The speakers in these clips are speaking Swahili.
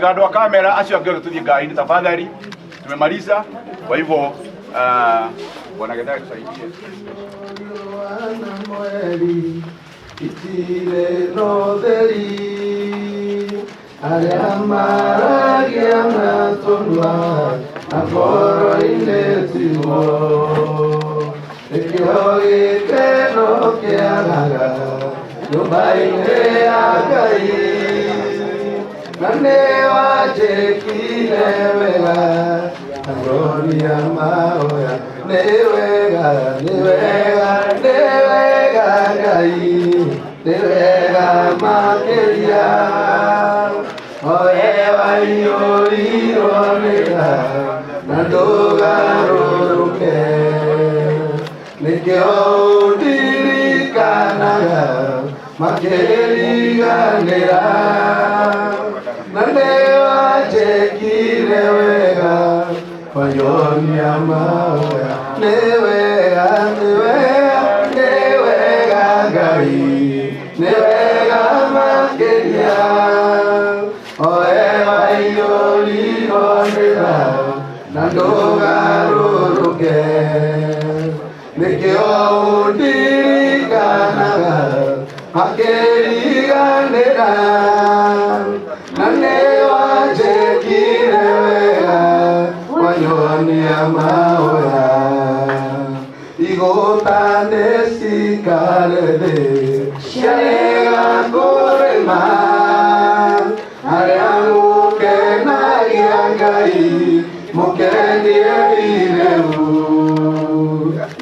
Msigado wa kamera asio agero tuje gaini tafadhali. Tumemaliza. Kwa hivyo bwana Gedari tusaidie. Itire no deri Ariamaragia na tonwa Akoro inetimo Ekioge keno kiagaga Nubaine agai Nane waje kilewega Agonia maoya Newega, newega, newega gai Newega makeria Oewa iori ronega Nandoga roruke Nekeo dirikanaga Makeriga nera Nanewa chekirewega Payonia maoya Newega, newega, newega gai Newega makeria Oewa iori ronega Nandoga roruke Nekeo dirikanaga Makeriga nera Nanewa chekirewega Wanyonia maoya Igota nesikarede Shanega korema Areamu kena iangai Mukeni eireu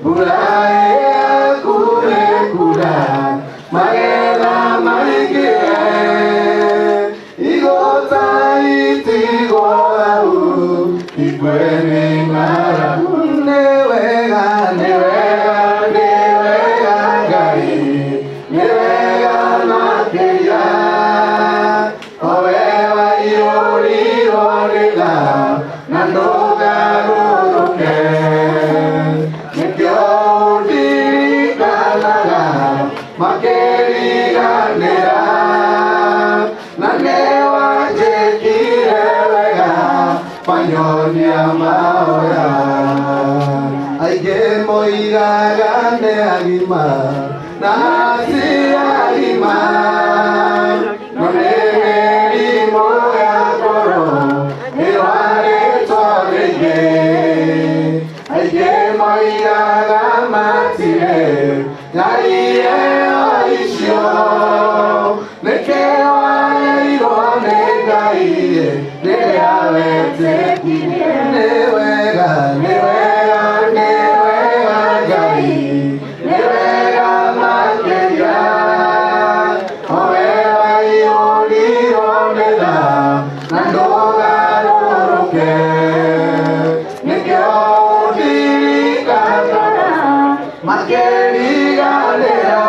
Bulae akure kura Magela maike Igota itigo au Igwene ngara Newega, newega, newega gai Newega makeria Owewa iori orega Nandoga roruke Nekio dirikanaga Makeriga nera Nanewa chekirewega Panyonia maoya Aige moiraga ne agima Nasi agima Nonegeri moya koro Eware torege Aige moiraga matire Yaie oishio Nekewa irone gaie Nereawete Newega, newega, newega gai Newega makeria Oewa iori ronega Nandoga roruke Nekeo dirikanaga Makeriga nera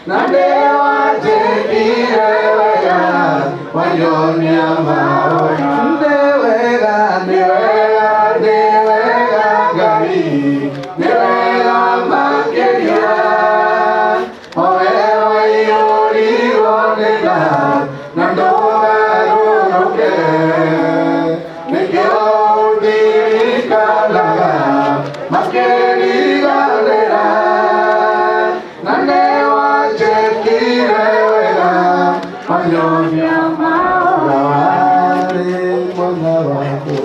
Nanewa chekirewega Wanyonia maoya Newega, newega, newega gai Newega makeria Oewa iori ronega Nandoga roruke Nekeo dirikanaga Makeriga nera Nanewa chekirewega Panyonia maoya Mwana wako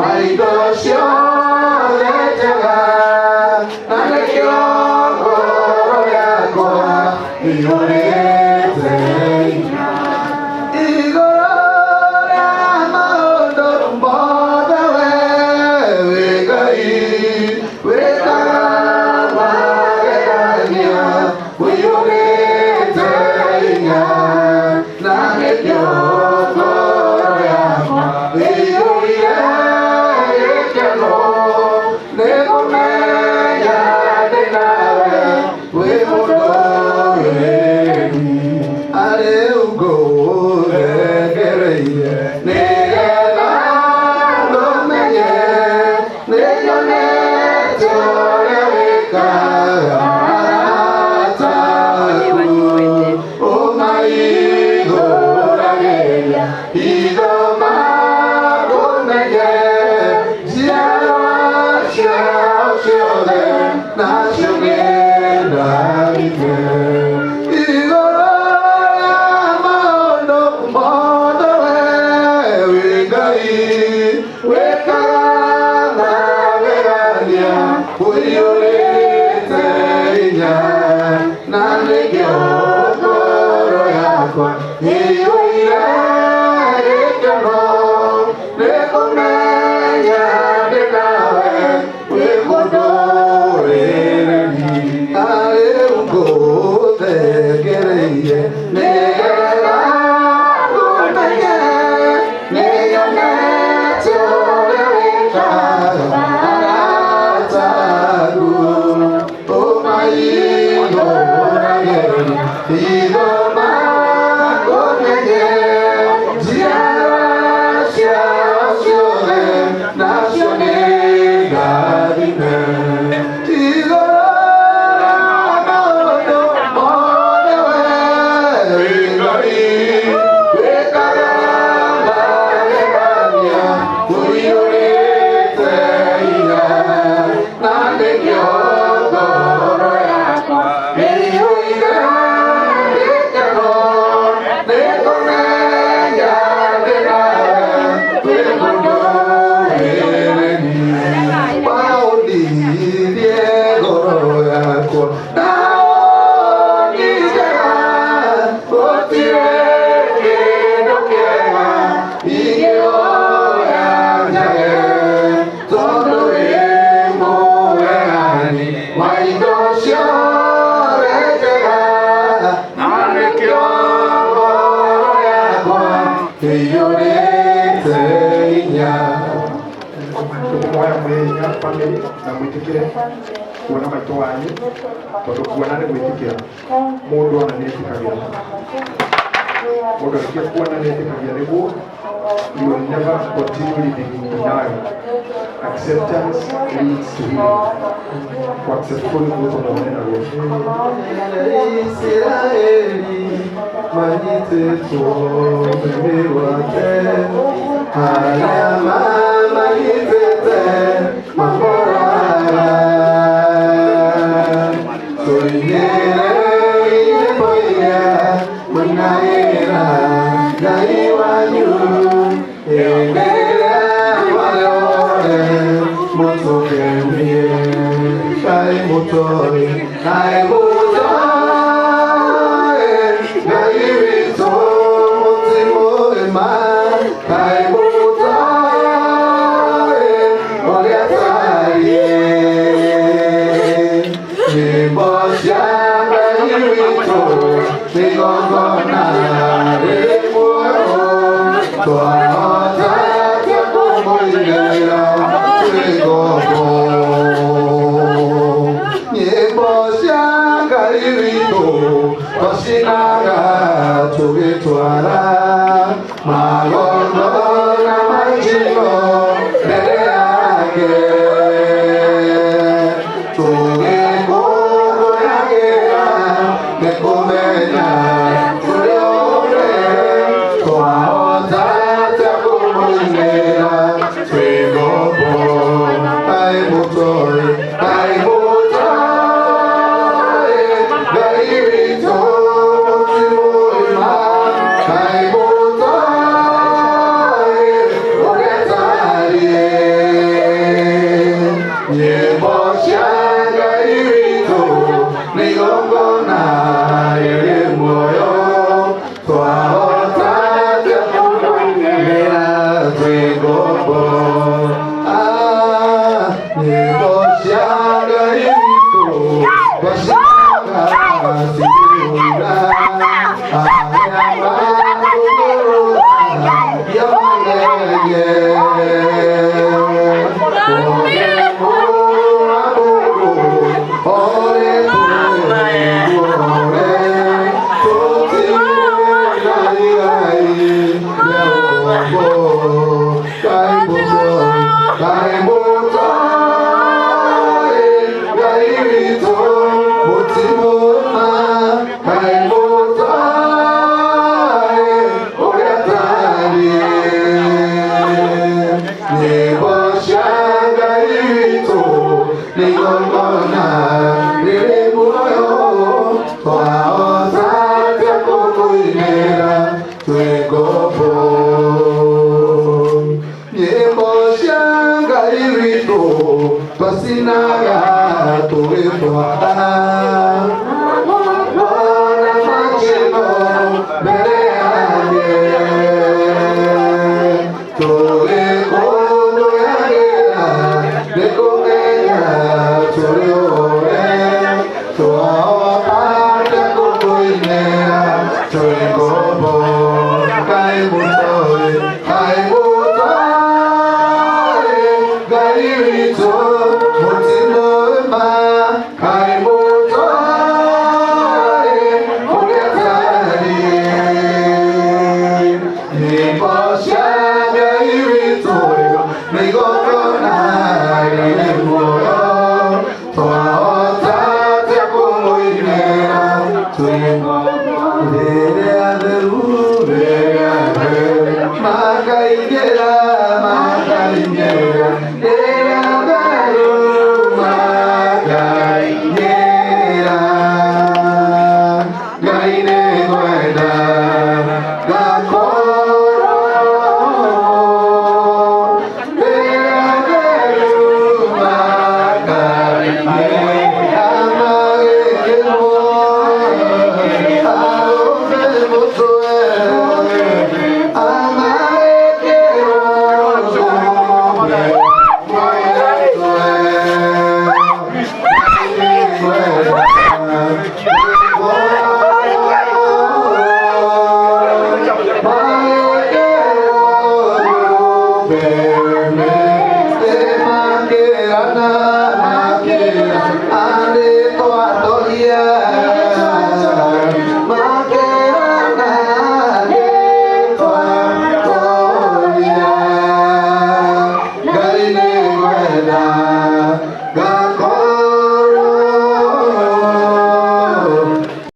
Waidosho lejaga Nanekyo koro yako Iyorete Igoro Yamaondo Mbodawe Wegai Wekama Wegania Iyorete Nanekyo koro yako kuona maito wanyu tondu kuona ni gwitikira mundu ona ni etikagira mundu akiya kuona ni etikagira niguo you will never continue living in denial. Acceptance leads to healing. Accept fully goes on the one and Israeli manite to mewate haya mama nitete mamora soyere boya munaira daiwanyu elera walore motoke mie kai motori kai Kai nyimbo cia Ngai witũ nĩ igongona rĩrĩ muoyo twahota atĩa kũrũmĩrĩra twĩ ngombo. Nyimbo cia Ngai witũ twacinaga ciũra arĩa matũgũrũragia magege. Twacinaga tũgĩtwara mwana macino mbere yake tũgĩkũngũyagĩra nĩ kũmenya tũrĩ ũre twahota atĩa kũmũinĩra twĩ ngombo. Ngai mũtoi, Ngai mũtoi, Ngai witũ Ngai nĩ mwega.